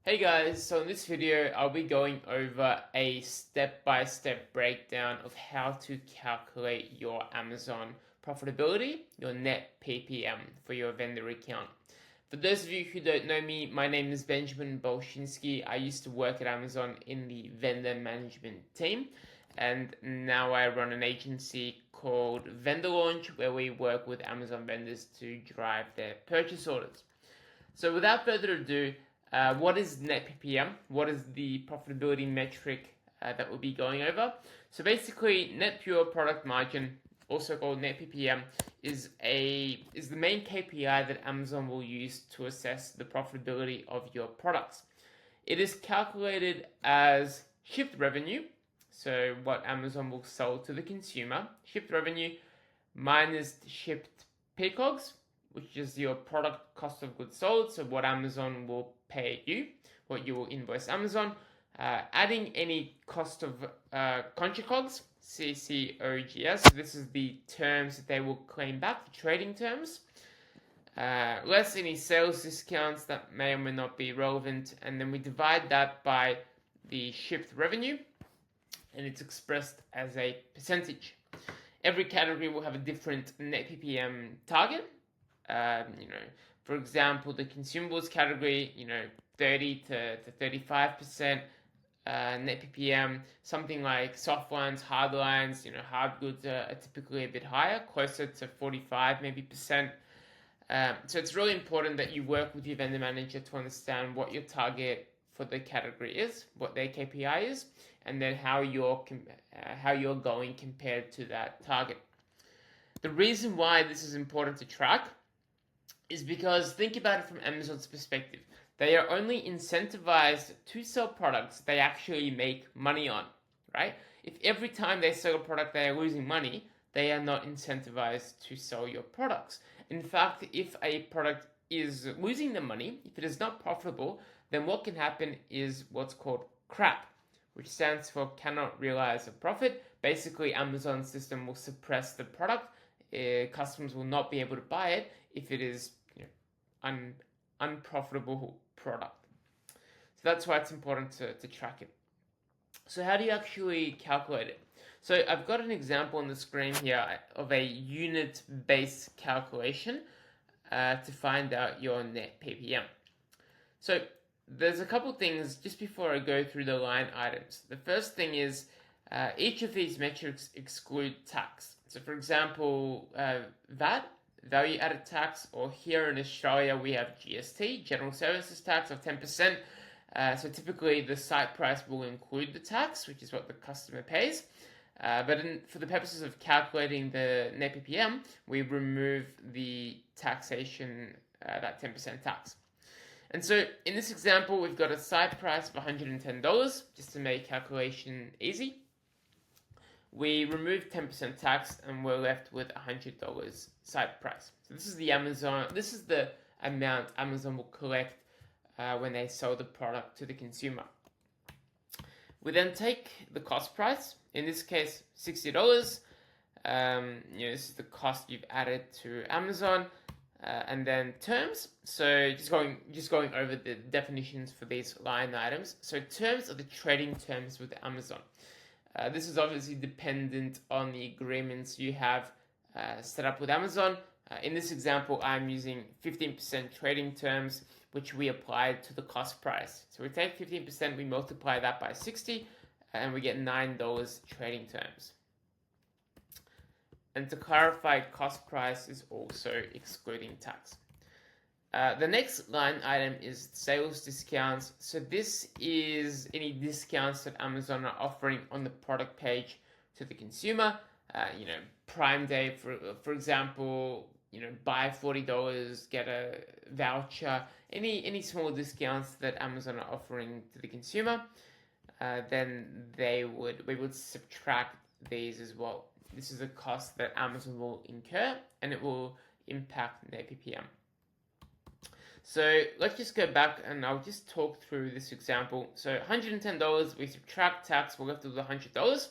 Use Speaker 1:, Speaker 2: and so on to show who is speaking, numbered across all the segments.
Speaker 1: Hey guys, so in this video I'll be going over a step-by-step breakdown of how to calculate your Amazon profitability, your net PPM for your vendor account. For those of you who don't know me, my name is Benjamin Bolshinsky. I used to work at Amazon in the vendor management team, and now I run an agency called Vendor Launch where we work with Amazon vendors to drive their purchase orders. So without further ado, what is net PPM? What is the profitability metric that we'll be going over? So basically, net pure product margin, also called net PPM, is the main KPI that Amazon will use to assess the profitability of your products. It is calculated as shipped revenue, so what Amazon will sell to the consumer, shipped revenue minus shipped PCOGs, which is your product cost of goods sold, so what Amazon will pay you, what you will invoice Amazon, adding any cost of contra COGS, CCOGS, this is the terms that they will claim back, the trading terms, less any sales discounts that may or may not be relevant, and then we divide that by the shipped revenue, and it's expressed as a percentage. Every category will have a different net PPM target. For example, the consumables category, 30 to 35% net PPM. Something like soft lines, hard lines, hard goods are typically a bit higher, closer to 45 maybe percent. So it's really important that you work with your vendor manager to understand what your target for the category is, what their KPI is, and then how you're going compared to that target. The reason why this is important to track is because think about it from Amazon's perspective. They are only incentivized to sell products they actually make money on, right? If every time they sell a product they are losing money, they are not incentivized to sell your products. In fact, if a product is losing the money, if it is not profitable, then what can happen is what's called CRAP, which stands for cannot realize a profit. Basically, Amazon's system will suppress the product. Customers will not be able to buy it if it is unprofitable product. So that's why it's important to track it. So how do you actually calculate it? So I've got an example on the screen here of a unit-based calculation to find out your net PPM. So there's a couple things just before I go through the line items. The first thing is each of these metrics exclude tax. So for example, VAT, value added tax, or here in Australia we have GST, general services tax of 10%. So typically the site price will include the tax, which is what the customer pays. But for the purposes of calculating the net PPM, we remove the taxation, that 10% tax. And so in this example, we've got a site price of $110, just to make calculation easy. We remove 10% tax and we're left with $100 site price. So this is the amount Amazon will collect when they sell the product to the consumer. We then take the cost price, in this case $60. This is the cost you've added to Amazon, and then terms. So just going over the definitions for these line items. So terms are the trading terms with Amazon. This is obviously dependent on the agreements you have set up with Amazon. In this example, I'm using 15% trading terms, which we applied to the cost price. So we take 15%, we multiply that by 60, and we get $9 trading terms. And to clarify, cost price is also excluding tax. The next line item is sales discounts. So this is any discounts that Amazon are offering on the product page to the consumer. Prime Day, for example, buy $40, get a voucher. Any small discounts that Amazon are offering to the consumer, then we would subtract these as well. This is a cost that Amazon will incur, and it will impact net PPM. So let's just go back and I'll just talk through this example. So $110, we subtract tax, we're left with $100.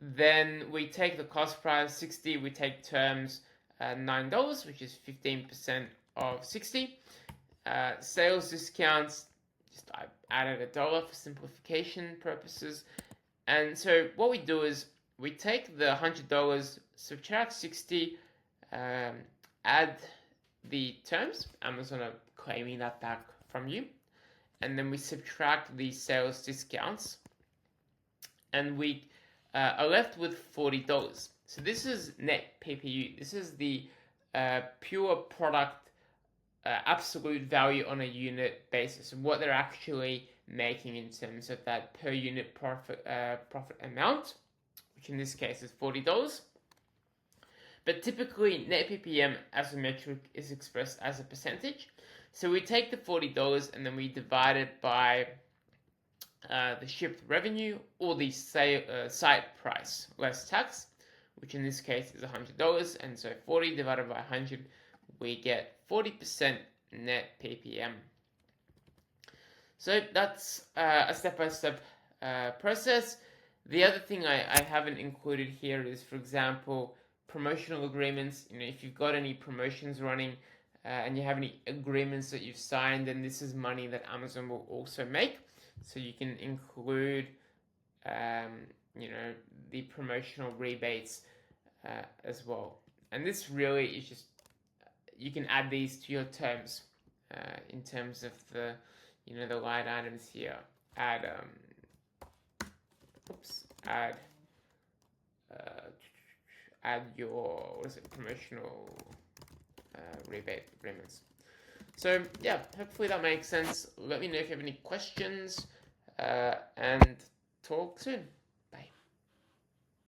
Speaker 1: Then we take the cost price, 60, we take terms, $9, which is 15% of 60. Sales discounts, I added $1 for simplification purposes. And so what we do is we take the $100, subtract 60, add the terms. Amazon are claiming that back from you. And then we subtract the sales discounts. And we are left with $40. So this is net PPU. This is the pure product absolute value on a unit basis, and what they're actually making in terms of that per unit profit amount, which in this case is $40. But typically, net PPM as a metric is expressed as a percentage. So we take the $40 and then we divide it by the shipped revenue, or the site price less tax, which in this case is $100. And so 40 divided by 100, we get 40% net PPM. So that's a step-by-step process. The other thing I haven't included here is, for example, promotional agreements. If you've got any promotions running and you have any agreements that you've signed, then this is money that Amazon will also make. So you can include, the promotional rebates as well. And this really is just, you can add these to your terms in terms of the, the line items here. Add your, promotional rebate agreements. So yeah, hopefully that makes sense. Let me know if you have any questions, and talk soon.